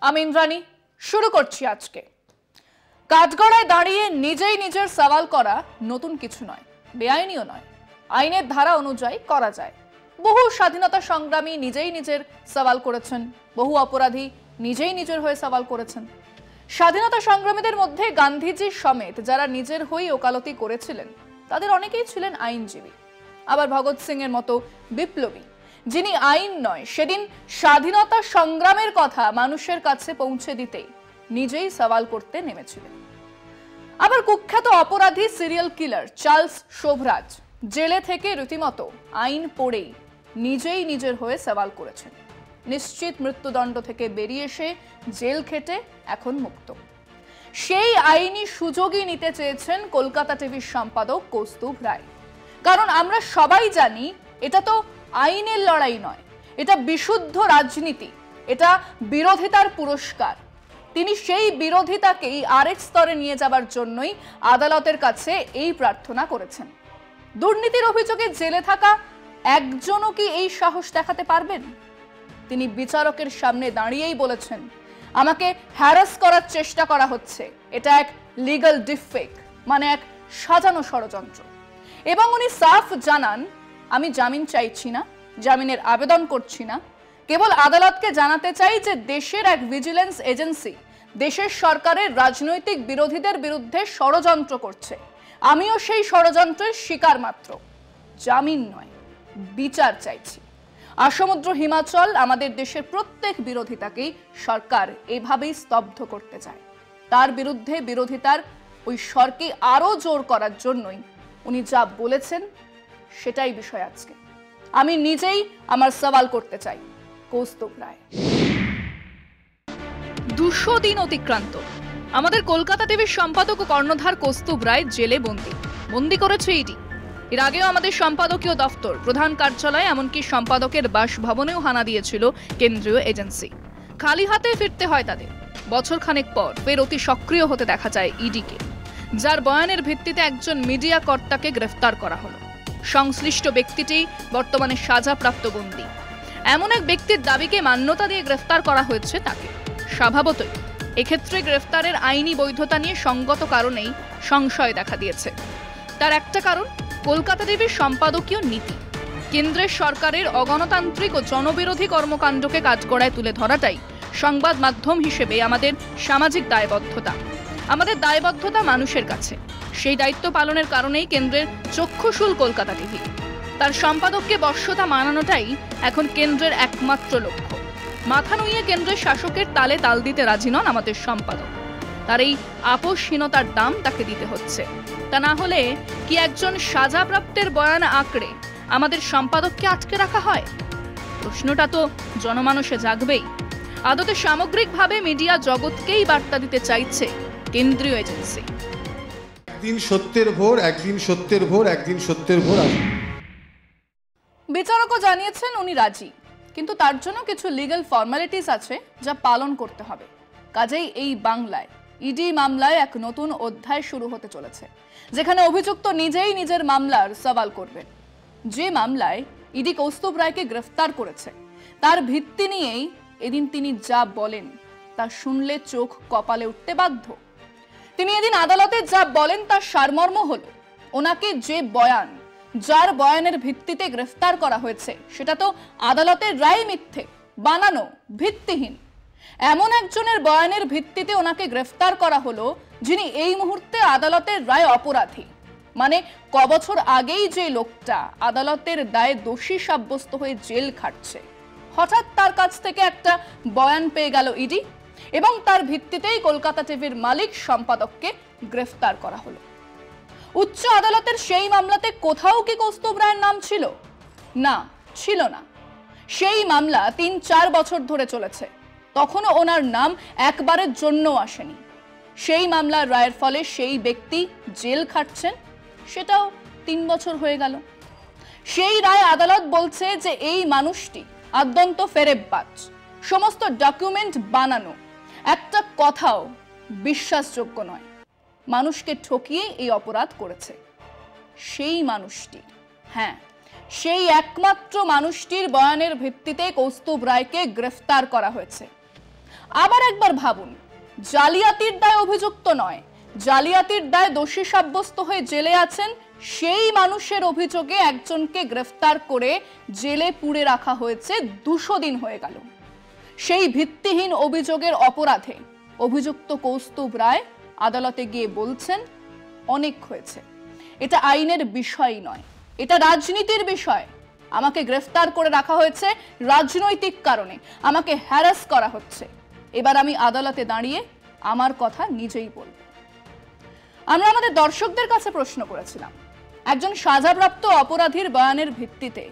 আমি ইন্দ্রাণী শুরু করছি আজকে। কাঠগড়ায় দাঁড়িয়ে নিজেই নিজের সওয়াল করা নতুন কিছু নয়, বেআইনিও নয়। আইনের ধারা অনুযায়ী করা যায়। বহু স্বাধীনতা সংগ্রামী নিজেই নিজের সওয়াল করেছেন, বহু অপরাধী নিজেই নিজের হয়ে সওয়াল করেছেন। স্বাধীনতা সংগ্রামীদের মধ্যে গান্ধীজি সমেত যারা নিজের হয়ে ওকালতি করেছিলেন তাদের অনেকেই ছিলেন আইনজীবী। আবার ভগৎ সিং এর মতো বিপ্লবী, যিনি আইন নয় সেদিন স্বাধীনতা সংগ্রামের কথা মানুষের কাছে পৌঁছে দিতেই নিজেই সওয়াল করতে নেমেছিলেন। আবার কুখ্যাত অপরাধী সিরিয়াল কিলার চার্লস শোভরাজ জেলে থেকে রীতিমতো আইন পড়েই নিজেই নিজের হয়ে সওয়াল করেছেন। নিশ্চিত মৃত্যুদণ্ড থেকে বেরিয়ে এসে জেল খেটে এখন মুক্ত। সেই আইনি সুযোগই নিতে চেয়েছেন কলকাতা টিভির সম্পাদক কৌস্তুভ রায়। কারণ আমরা সবাই জানি এটা তো আইনের লড়াই নয়, এটা বিশুদ্ধ রাজনীতি, এটা বিরোধিতার পুরস্কার। তিনি সেই বিরোধিতাকেই আরেক স্তরে নিয়ে যাবার জন্যই আদালতের কাছে এই প্রার্থনা করেছেন। দুর্নীতির অভিযোগে জেলে থাকা একজনও কি এই সাহস দেখাতে পারবেন? তিনি বিচারকের সামনে দাঁড়িয়েই বলেছেন, আমাকে হ্যারাস করার চেষ্টা করা হচ্ছে, এটা এক লিগ্যাল ডিফেক, মানে এক সাজানো ষড়যন্ত্র। এবং উনি সাফ জানান, আমি জামিন চাইছি না, জামিনের আবেদন করছি না, কেবল আদালতকে জানাতে চাই যে দেশের এক ভিজিলেন্স এজেন্সি দেশের সরকারের রাজনৈতিক বিরোধীদের বিরুদ্ধে ষড়যন্ত্র করছে, আমিও সেই ষড়যন্ত্রের শিকার মাত্র। জামিন নয়, বিচার চাইছি। আসমুদ্র হিমাচল আমাদের দেশের প্রত্যেক বিরোধিতাকেই সরকার এভাবেই স্তব্ধ করতে চায়। তার বিরুদ্ধে বিরোধিতার ওই স্বরকে আরো জোর করার জন্যই উনি যা বলেছেন সেটাই বিষয় আজকে। আমি নিজেই আমার সওয়াল করতে চাই। কৌস্তুভ রায়। 200 দিন অতিক্রান্ত। আমাদের কলকাতা টিভির সম্পাদক ও কর্ণধার কৌস্তুভ রায় জেলে বন্দি করেছে ইডি। এর আগেও আমাদের সম্পাদকীয় দফতর, প্রধান কার্যালয়, এমনকি সম্পাদকের বাসভবনেও হানা দিয়েছিল কেন্দ্রীয় এজেন্সি। খালি হাতে ফিরতে হয় তাদের। বছর খানেক পর ফের অতি সক্রিয় হতে দেখা যায় ইডিকে, যার বয়ানের ভিত্তিতে একজন মিডিয়া কর্তাকে গ্রেফতার করা হলো। সংশ্লিষ্ট ব্যক্তিটি বর্তমানে সাজাপ্রাপ্ত বন্দী। এমন এক ব্যক্তির দাবিকে মান্যতা দিয়ে গ্রেফতার করা হয়েছে তাকে। স্বভাবতই এক্ষেত্রে গ্রেফতারের আইনি বৈধতা নিয়ে সঙ্গত কারণেই সংশয় দেখা দিয়েছে। তার একটা কারণ কলকাতা টিভির সম্পাদকীয় নীতি। কেন্দ্রের সরকারের অগণতান্ত্রিক ও জনবিরোধী কর্মকাণ্ডকে কাঠগড়ায় তুলে ধরাটাই সংবাদ মাধ্যম হিসেবে আমাদের সামাজিক দায়বদ্ধতা। আমাদের দায়বদ্ধতা মানুষের কাছে। সেই দায়িত্ব পালনের কারণেই কেন্দ্রের চক্ষুশূল কলকাতা টিভি। তার সম্পাদককে বশ্যতা মানানোটাই এখন কেন্দ্রের একমাত্র লক্ষ্য। মাথা নুইয়ে কেন্দ্রের শাসকের তালে তাল দিতে রাজি নন আমাদের সম্পাদক। তার এই আপোষহীনতার দাম তাকে দিতে হচ্ছে। তা না হলে কি একজন সাজাপ্রাপ্তের বয়ান আঁকড়ে আমাদের সম্পাদককে আটকে রাখা হয়? প্রশ্নটা তো জনমানসে জাগবেই। আদতে সামগ্রিকভাবে মিডিয়া জগৎকেই বার্তা দিতে চাইছে কেন্দ্রীয় এজেন্সি। একদিন সত্যের ভোর, একদিন সত্যের ভোর, একদিন সত্যের ভোর। বিচারকও জানিয়েছেন উনি রাজি, কিন্তু তার জন্য কিছু লিগ্যাল ফর্মালিটিস আছে যা পালন করতে হবে। কাজেই এই বাংলায় ইডি মামলায় এক নতুন অধ্যায় শুরু হতে চলেছে, যেখানে অভিযুক্ত নিজেই নিজের মামলার সওয়াল করবেন। যে মামলায় ইডি কৌস্তুভ রায়কে গ্রেফতার করেছে তার ভিত্তি নিয়েই এদিন তিনি যা বলেন তা শুনলে চোখ কপালে উঠতে বাধ্য। তিনি এদিন আদালতে যা বলেন তার সারমর্ম হলো, ওনাকে যে বয়ান, যার বয়ানের ভিত্তিতে গ্রেফতার করা হয়েছে সেটা তো আদালতের রায় মিথ্যে, বানানো, ভিত্তিহীন। এমন একজনের বয়ানের ভিত্তিতে ওনাকে গ্রেফতার করা হলো যিনি এই মুহূর্তে আদালতের রায় অপরাধী। মানে কবছর আগেই যে লোকটা আদালতের দায়ে দোষী সাব্যস্ত হয়ে জেল খাটছে, হঠাৎ তার কাছ থেকে একটা বয়ান পেয়ে গেল ইডি এবং তার ভিত্তিতেই কলকাতা টিভির মালিক সম্পাদককে গ্রেফতার করা হলো। উচ্চ আদালতের সেই মামলাতে কোথাও কি কৌস্তুভ রায়ের নাম ছিল? না, ছিল না। সেই মামলা 3-4 বছর ধরে চলেছে, তখনও ওনার নাম একবারের জন্য আসেনি। সেই মামলার রায়ের ফলে সেই ব্যক্তি জেল খাটছেন, সেটাও 3 বছর হয়ে গেল। সেই রায় আদালত বলছে যে এই মানুষটি আদ্যন্ত ফেরেববাজ, সমস্ত ডকুমেন্ট বানানো, একটা কথাও বিশ্বাসযোগ্য নয়, মানুষকে ঠকিয়ে এই অপরাধ করেছে। সেই মানুষটি, হ্যাঁ, সেই একমাত্র মানুষটির বয়ানের ভিত্তিতে কৌস্তুভ রায়কে গ্রেফতার করা হয়েছে। আবার একবার ভাবুন, জালিয়াতির দায় অভিযুক্ত নয়, জালিয়াতির দায় দোষী সাব্যস্ত হয়ে জেলে আছেন সেই মানুষের অভিযোগে একজনকে গ্রেফতার করে জেলে পুরে রাখা হয়েছে 200 দিন হয়ে গেল। সেই ভিত্তিহীন অভিযোগের অপরাধে অভিযুক্ত কৌস্তুভ রায় আদালতে গিয়ে বলছেন অনেক হয়েছে, এটা আইনের বিষয় নয়, এটা রাজনীতির বিষয়। আমাকে গ্রেফতার করে রাখা হয়েছে রাজনৈতিক কারণে, আমাকে হ্যারাস করা হচ্ছে। এবার আমি আদালতে দাঁড়িয়ে আমার কথা নিজেই বলবো। আমরা আমাদের দর্শকদের কাছে প্রশ্ন করেছিলাম, একজন সাজাপ্রাপ্ত অপরাধীর বয়ানের ভিত্তিতে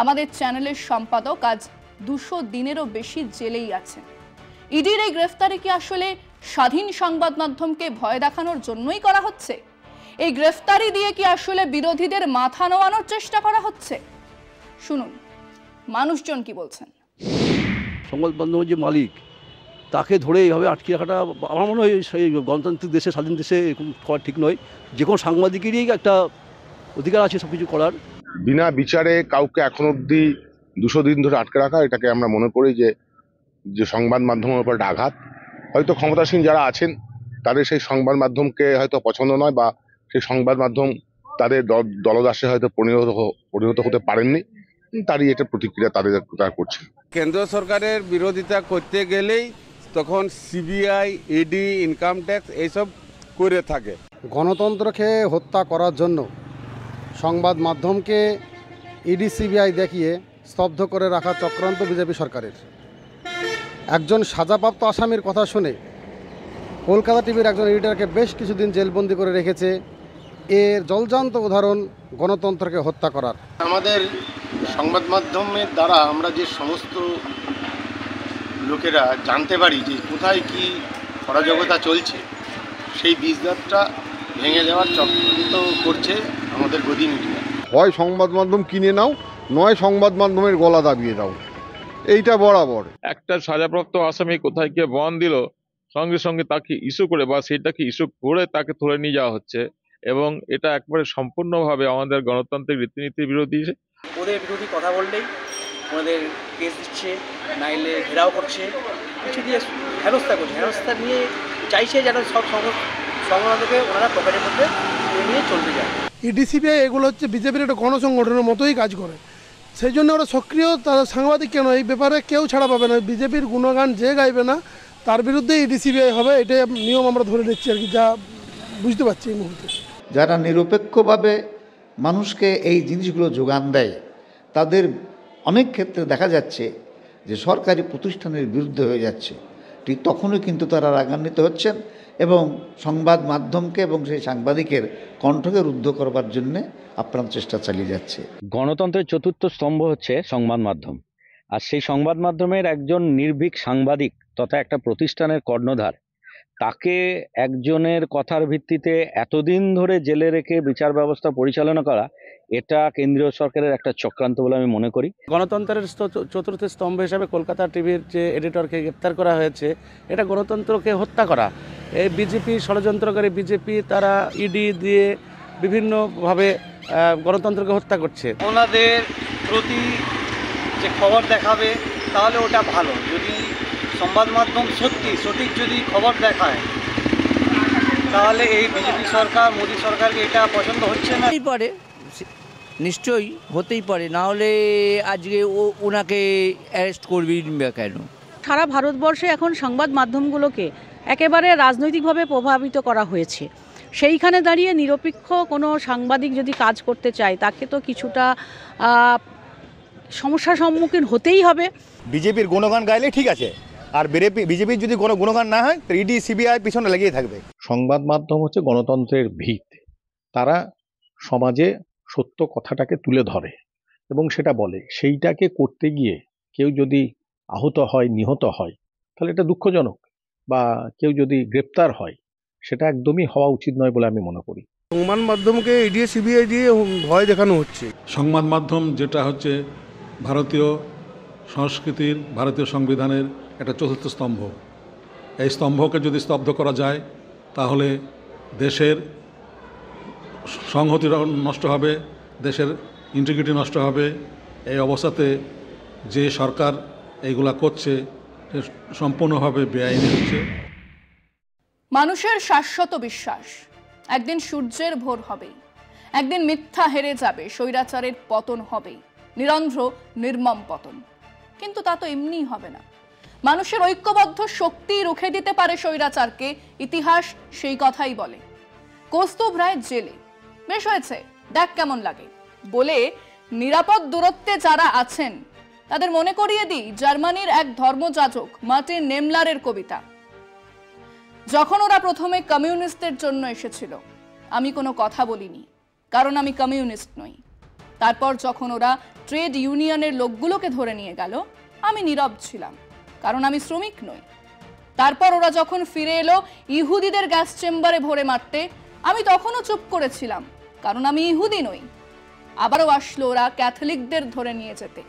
আমাদের চ্যানেলের সম্পাদক আজ 200 দিনেরও বেশি জেলেই আছেন। ইডির এই গ্রেফতারি কি আসলে স্বাধীন সংবাদ মাধ্যমকে ভয় দেখানোর জন্যই করা হচ্ছে? এই গ্রেফতারি দিয়ে কি আসলে বিরোধীদের মাথা নোয়ানোর চেষ্টা করা হচ্ছে? শুনুন মানুষজন কি বলছেন। সংবাদ মাধ্যমের যে মালিক তাকে ধরে এইভাবে আটকে রাখাটা আমার মনে হয় সেই গণতান্ত্রিক দেশে, স্বাধীন দেশে এরকম করা ঠিক নয়। যে কোনো সাংবাদিকেরই একটা অধিকার আছে সব কিছু করার। বিনা বিচারে কাউকে এখন অবধি 200 দিন ধরে আটকে রাখা, এটাকে আমরা মনে করি যে সংবাদ মাধ্যমের উপর একটা আঘাত। হয়তো ক্ষমতাসীন যারা আছেন তাদের সেই সংবাদ মাধ্যমকে হয়তো পছন্দ নয়, বা সেই সংবাদ মাধ্যম তাদের দলদাসে হয়তো পরিণত হতে পারেননি, তারই এটা প্রতিক্রিয়া তারা করছে। কেন্দ্র সরকারের বিরোধিতা করতে গেলেই তখন সিবিআই, ইডি, ইনকাম ট্যাক্স এইসব করে থাকে। গণতন্ত্রকে হত্যা করার জন্য সংবাদ মাধ্যমকে ইডি, সিবিআই দেখিয়ে স্তব্ধ করে রাখা চক্রান্ত বিজেপি সরকারের। একজন সাজাপ্রাপ্ত আসামির কথা শুনে কলকাতা টিভির একজন এডিটরকে বেশ কিছুদিন জেলবন্দি করে রেখেছে। এর জলজান্ত উদাহরণ গণতন্ত্রকে হত্যা করার। আমাদের সংবাদ মাধ্যমের দ্বারা আমরা যে সমস্ত লোকেরা জানতে পারি যে কোথায় কি অরাজকতা চলছে, সেই বীজদারটা ভেঙে দেওয়ার চক্রান্ত করছে আমাদের গদি মিডিয়া। হয় সংবাদ মাধ্যম কিনে নাও, নয় সংবাদ মাধ্যমের গলা দাবিয়ে দাও, এইটা বরাবর। একটা সাজাপ্রাপ্ত আসামি কোথায় গিয়ে বয়ান দিল, সঙ্গে সঙ্গে তাকে ইস্যু করে বা সেটাকে ইস্যু করে তাকে তুলে নিয়ে যাওয়া হচ্ছে, এবং এটা একবারে সম্পূর্ণভাবে আমাদের গণতান্ত্রিক রীতিনীতির বিরোধী। ওদের বিরোধী কথা বললেই ওদের কেস দিচ্ছে, নাইলে ঘেরাও করছে, কিছু দিয়ে হেনস্থা করছে। হেনস্থা নিয়ে চাইছে যেন সব সংবাদকে ওনারা পকেটের মধ্যে নিয়ে চলতে যায়। ইডিসিবিআই এগুলো হচ্ছে বিজেপির একটা গণসংগঠনের মতোই কাজ করে, সেই জন্য ওরা সক্রিয়। তারা সাংবাদিক কেন, এই ব্যাপারে কেউ ছাড়া পাবে না। বিজেপির গুণগান যে গাইবে না তার বিরুদ্ধে ইডিসিবিআই হবে, এটাই নিয়ম আমরা ধরে নিচ্ছি আর কি, যা বুঝতে পারছি এই মুহূর্তে। যারা নিরপেক্ষভাবে মানুষকে এই জিনিসগুলো যোগান দেয় তাদের অনেক ক্ষেত্রে দেখা যাচ্ছে যে সরকারি প্রতিষ্ঠানের বিরুদ্ধে হয়ে যাচ্ছে। ঠিক তখনই কিন্তু তারা রাগান্বিত হচ্ছেন এবং সংবাদ মাধ্যমকে এবং সেই সাংবাদিকের কণ্ঠকে রুদ্ধ করবার জন্যে আপ্রাণ চেষ্টা চালিয়ে যাচ্ছে। গণতন্ত্রের চতুর্থ স্তম্ভ হচ্ছে সংবাদ মাধ্যম, আর সেই সংবাদ মাধ্যমের একজন নির্ভীক সাংবাদিক তথা একটা প্রতিষ্ঠানের কর্ণধার, তাকে একজনের কথার ভিত্তিতে এতদিন ধরে জেলে রেখে বিচার ব্যবস্থা পরিচালনা করা, এটা কেন্দ্রীয় সরকারের একটা চক্রান্ত বলে আমি মনে করি। গণতন্ত্রের চতুর্থ স্তম্ভ হিসাবে কলকাতা টিভির যে এডিটরকে গ্রেপ্তার করা হয়েছে, এটা গণতন্ত্রকে হত্যা করা। এই বিজেপি ষড়যন্ত্রকারী বিজেপি, তারা ইডি দিয়ে বিভিন্নভাবে গণতন্ত্রকে হত্যা করছে। ওনাদের প্রতি যে খবর দেখাবে তাহলে ওটা ভালো। যদি সংবাদ মাধ্যম সঠিক যদি খবর দেখায়, তাহলে এই বিজেপি সরকার, মোদী সরকারকে এটা পছন্দ হচ্ছে না। পারে নিশ্চয়ই হতেই পারে, না হলে আজকে ওনাকে অ্যারেস্ট করবি কেন? সারা ভারতবর্ষে এখন সংবাদ মাধ্যমগুলোকে একেবারে রাজনৈতিকভাবে প্রভাবিত করা হয়েছে। সেইখানে দাঁড়িয়ে নিরপেক্ষ কোনো সাংবাদিক যদি কাজ করতে চায়, তাকে তো কিছুটা সমস্যার সম্মুখীন হতেই হবে। বিজেপির গুণগান গাইলে ঠিক আছে, আর বিজেপির যদি কোনো গুণগান না হয় তো ইডি, সিবিআই পিছনে লেগেই থাকবে। সংবাদ মাধ্যম হচ্ছে গণতন্ত্রের ভিত। তারা সমাজে সত্য কথাটাকে তুলে ধরে এবং সেটা বলে। সেইটাকে করতে গিয়ে কেউ যদি আহত হয়, নিহত হয়, তাহলে এটা দুঃখজনক, বা কেউ যদি গ্রেপ্তার হয়, সেটা একদমই হওয়া উচিত নয় বলে আমি মনে করি। সংবাদ মাধ্যমকে ইডি, সিবিআই দিয়ে ভয় দেখানো হচ্ছে। সংবাদ মাধ্যম যেটা হচ্ছে ভারতীয় সংস্কৃতির, ভারতীয় সংবিধানের একটা চতুর্থ স্তম্ভ। এই স্তম্ভকে যদি স্তব্ধ করা যায় তাহলে দেশের সংহতি নষ্ট হবে, দেশের ইন্টিগ্রিটি নষ্ট হবে। এই অবস্থাতে যে সরকার এইগুলা করছে সম্পূর্ণভাবে বেআইনি হচ্ছে। মানুষের শাশ্বত বিশ্বাস একদিন সূর্যের ভোর হবেই, একদিন মিথ্যা হেরে যাবে, স্বৈরাচারের পতন হবেই, নিরন্ধ্র নির্মম পতন। কিন্তু তা তো এমনিই হবে না। মানুষের ঐক্যবদ্ধ শক্তি রুখে দিতে পারে স্বৈরাচারকে, ইতিহাস সেই কথাই বলে। কৌস্তুভ রায় জেলে, বেশ হয়েছে, দেখ কেমন লাগে বলে নিরাপদ দূরত্বে যারা আছেন তাদের মনে করিয়ে দিই জার্মানির এক ধর্মযাজক মার্টিন নেমলারের কবিতা। যখন ওরা প্রথমে কমিউনিস্টদের জন্য এসেছিল আমি কোনো কথা বলিনি, কারণ আমি কমিউনিস্ট নই। তারপর যখন ওরা ট্রেড ইউনিয়নের লোকগুলোকে ধরে নিয়ে গেল আমি নীরব ছিলাম, কারণ আমি শ্রমিক নই। তারপর ওরা যখন ফিরে এলো ইহুদিদের গ্যাস চেম্বারে ভরে মারতে আমি তখনও চুপ করেছিলাম, কারণ আমি ইহুদি নই। আবারও আসলো ওরা ক্যাথলিকদের ধরে নিয়ে যেতে,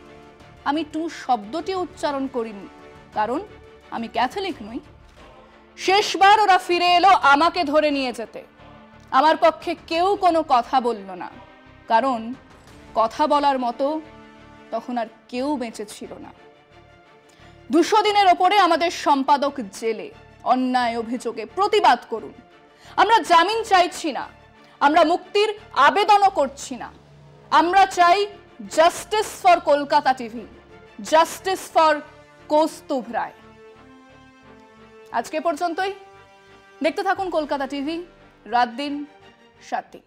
আমি টু শব্দটি উচ্চারণ করিনি, কারণ আমি ক্যাথলিক নই। শেষবার ওরা ফিরে এলো আমাকে ধরে নিয়ে যেতে, আমার পক্ষে কেউ কোনো কথা বলল না, কারণ কথা বলার মতো তখন আর কেউ বেঁচে ছিল না। 200 দিনের ওপরে আমাদের সম্পাদক জেলে, অন্যায় অভিযোগে প্রতিবাদ করুন। আমরা জামিন চাইছি না, আমরা মুক্তির আবেদনও করছি না, আমরা চাই justice for Kolkata TV, justice for Kaustubh Roy. আজকে পর্যন্তই। দেখতে থাকুন কলকাতা টিভি, রাত দিন 7 দিন।